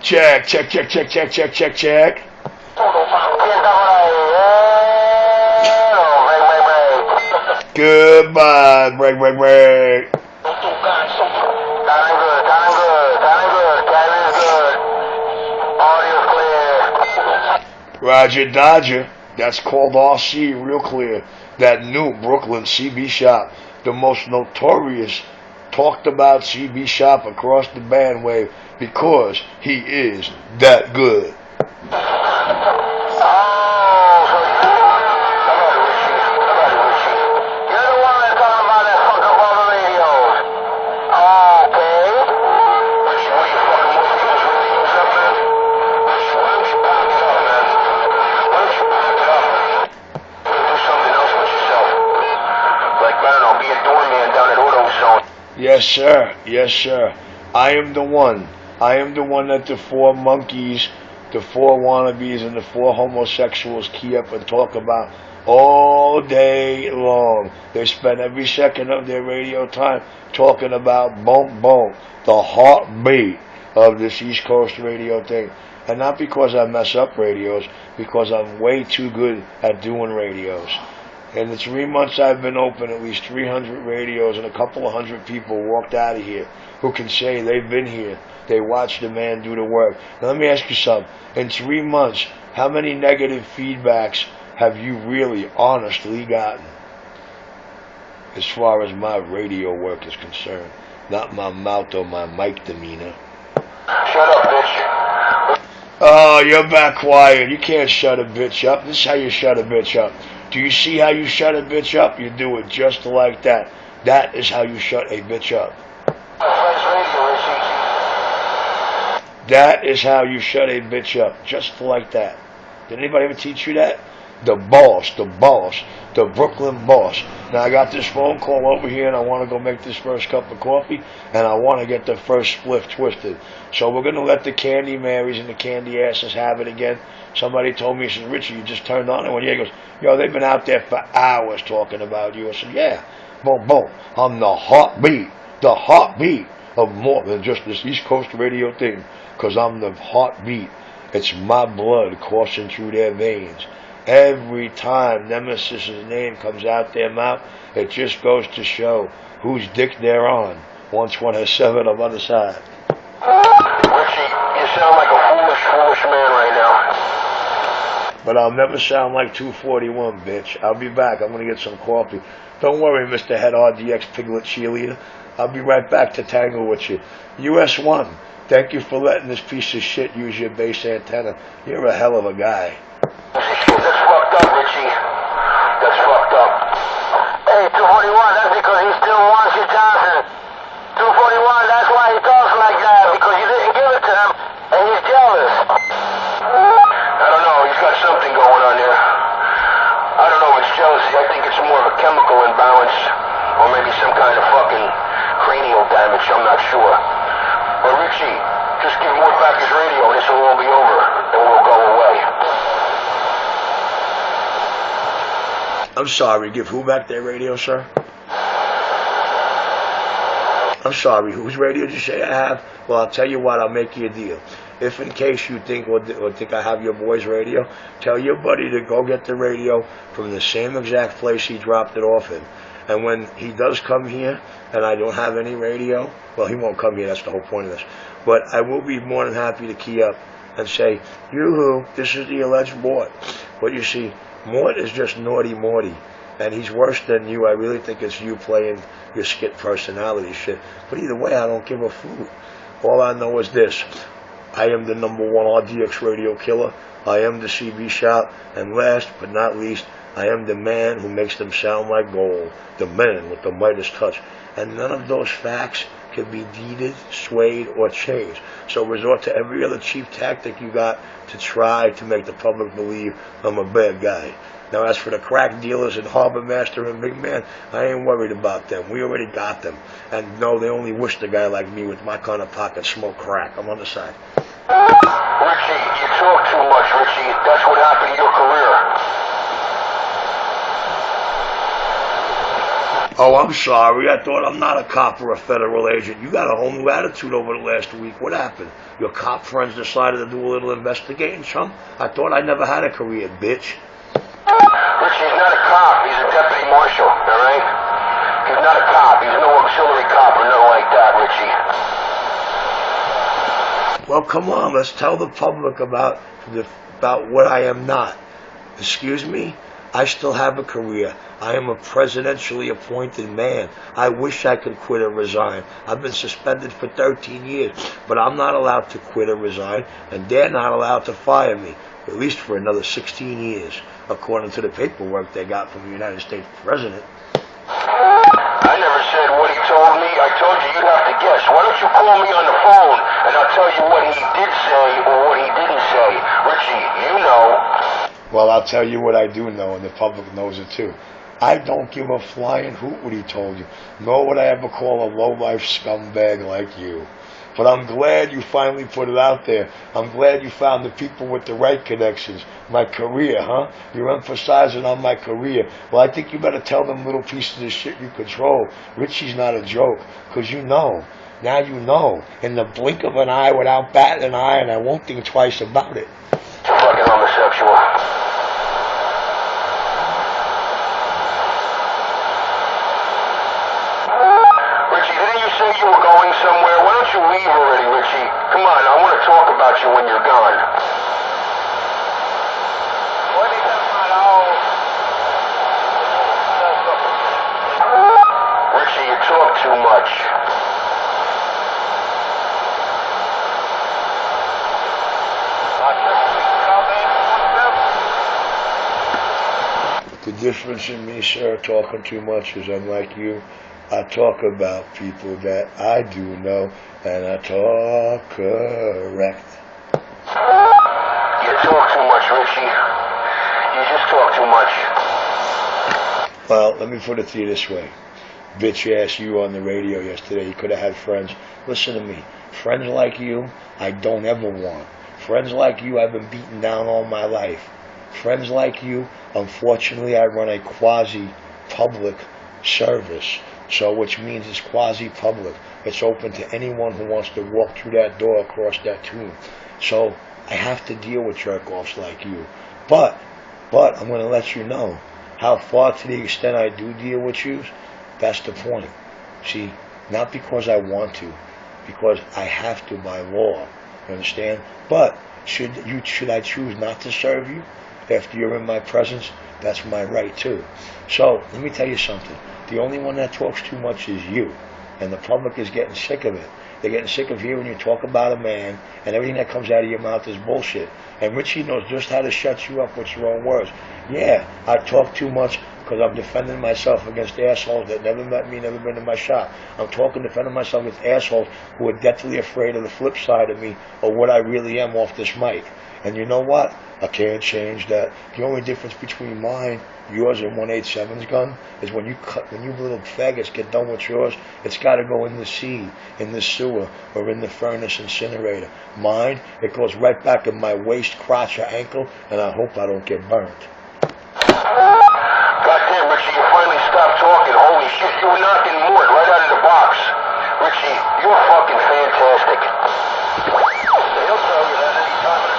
Check, check, check, check, check, check, check, check. Goodbye, break, break, break. Roger Dodger, that's called RC real clear. That new Brooklyn CB shop, the most notorious, talked about CB shop across the bandwave because he is that good. Yes, sir. Yes, sir. I am the one. I am the one that the four monkeys, the four wannabes, and the four homosexuals key up and talk about all day long. They spend every second of their radio time talking about boom, boom, the heartbeat of this East Coast radio thing. And not because I mess up radios, because I'm way too good at doing radios. In the 3 months I've been open, at least 300 radios and a couple of hundred people walked out of here who can say they've been here. They watched the man do the work. Now let me ask you something. In 3 months, how many negative feedbacks have you really honestly gotten? As far as my radio work is concerned. Not my mouth or my mic demeanor. Shut up, bitch. Oh, you're back quiet. You can't shut a bitch up. This is how you shut a bitch up. Do you see how you shut a bitch up? You do it just like that. That is how you shut a bitch up. That is how you shut a bitch up. Just like that. Did anybody ever teach you that? The boss, the Brooklyn boss. Now I got this phone call over here and I want to go make this first cup of coffee and I want to get the first spliff twisted. So we're going to let the Candy Marys and the Candy Asses have it again. Somebody told me, he said, Richie, you just turned on it. When he goes, yo, they've been out there for hours talking about you. I said, yeah, boom, boom. I'm the heartbeat of more than just this East Coast radio thing. Because I'm the heartbeat. It's my blood coursing through their veins. Every time Nemesis's name comes out their mouth, it just goes to show whose dick they're on once one has severed on the other side. Richie, you sound like a foolish man right now. But I'll never sound like 241, bitch. I'll be back. I'm going to get some coffee. Don't worry, Mr. Head RDX Piglet Cheerleader. I'll be right back to tangle with you. US1, thank you for letting this piece of shit use your base antenna. You're a hell of a guy. That's fucked up, Richie. That's fucked up. Hey, 241, that's because he still wants you, Johnson. 241, that's why he talks like that, because you didn't give it to him, and he's jealous. I don't know, he's got something going on there. I don't know if it's jealousy, I think it's more of a chemical imbalance, or maybe some kind of fucking cranial damage, I'm not sure. But Richie, just give Mort back his radio, and this will all be over, and we'll go away. I'm sorry, give who back their radio, sir? I'm sorry, whose radio did you say I have? Well, I'll tell you what, I'll make you a deal. If in case you think or think I have your boy's radio, tell your buddy to go get the radio from the same exact place he dropped it off in. And when he does come here, and I don't have any radio, well, he won't come here, that's the whole point of this. But I will be more than happy to key up and say, yoo-hoo, this is the alleged Mort. But you see, Mort is just naughty Morty. And he's worse than you. I really think it's you playing your skit personality shit. But either way, I don't give a fool. All I know is this. I am the #1 RDX radio killer. I am the CB shop. And last but not least, I am the man who makes them sound like gold. The man with the Midas touch. And none of those facts can be deeded, swayed, or changed. So resort to every other cheap tactic you got to try to make the public believe I'm a bad guy. Now, as for the crack dealers and Harbor Master and Big Man, I ain't worried about them. We already got them. And no, they only wish a guy like me with my kind of pocket smoke crack. I'm on the side. Richie, you talk too much, Richie. That's what happened to your career. Oh, I'm sorry. I thought I'm not a cop or a federal agent. You got a whole new attitude over the last week. What happened? Your cop friends decided to do a little investigating, chum? I thought I never had a career, bitch. Richie's not a cop. He's a deputy marshal, all right? He's not a cop. He's no auxiliary cop or nothing like that, Richie. Well, come on. Let's tell the public about what I am not. Excuse me? I still have a career. I am a presidentially appointed man. I wish I could quit or resign. I've been suspended for 13 years, but I'm not allowed to quit or resign, and they're not allowed to fire me, at least for another 16 years, according to the paperwork they got from the United States President. I never said what he told me. I told you you'd have to guess. Why don't you call me on the phone, and I'll tell you what he did say or what he didn't say. Richie, you know. Well, I'll tell you what I do know, and the public knows it too. I don't give a flying hoot what he told you, nor would I ever call a low-life scumbag like you. But I'm glad you finally put it out there. I'm glad you found the people with the right connections. My career, huh? You're emphasizing on my career. Well, I think you better tell them little pieces of shit you control. Richie's not a joke, because you know. Now you know. In the blink of an eye, without batting an eye, and I won't think twice about it. You're fucking homosexual. You were going somewhere. Why don't you leave already, Richie? Come on, I want to talk about you when you're gone. Richie, you talk too much. The difference in me, sir, talking too much is unlike you. I talk about people that I do know, and I talk correct. You talk too much, Richie. You just talk too much. Well, let me put it to you this way. Bitch ass you on the radio yesterday. You could have had friends. Listen to me. Friends like you, I don't ever want. Friends like you, I've been beaten down all my life. Friends like you, unfortunately, I run a quasi-public service. So, which means it's quasi-public. It's open to anyone who wants to walk through that door across that tube. So, I have to deal with jerk-offs like you. But, I'm going to let you know how far, to the extent I do deal with you, that's the point. See, not because I want to, because I have to by law. You understand? But, should I choose not to serve you after you're in my presence, that's my right too. So, let me tell you something. The only one that talks too much is you. And the public is getting sick of it. They're getting sick of hearing you talk about a man, and everything that comes out of your mouth is bullshit. And Richie knows just how to shut you up with your own words. Yeah, I talk too much because I'm defending myself against assholes that never met me, never been in my shop. I'm defending myself against assholes who are deathly afraid of the flip side of me or what I really am off this mic. And you know what? I can't change that. The only difference between mine, yours, and 187's gun is when you little faggots get done with yours, it's got to go in the sea, in the sewer, or in the furnace incinerator. Mine, it goes right back in my waist, crotch, or ankle, and I hope I don't get burnt. Goddamn, Richie, you finally stopped talking. Holy shit, you were knocking Mort right out of the box. Richie, you're fucking fantastic. He'll tell you that any time.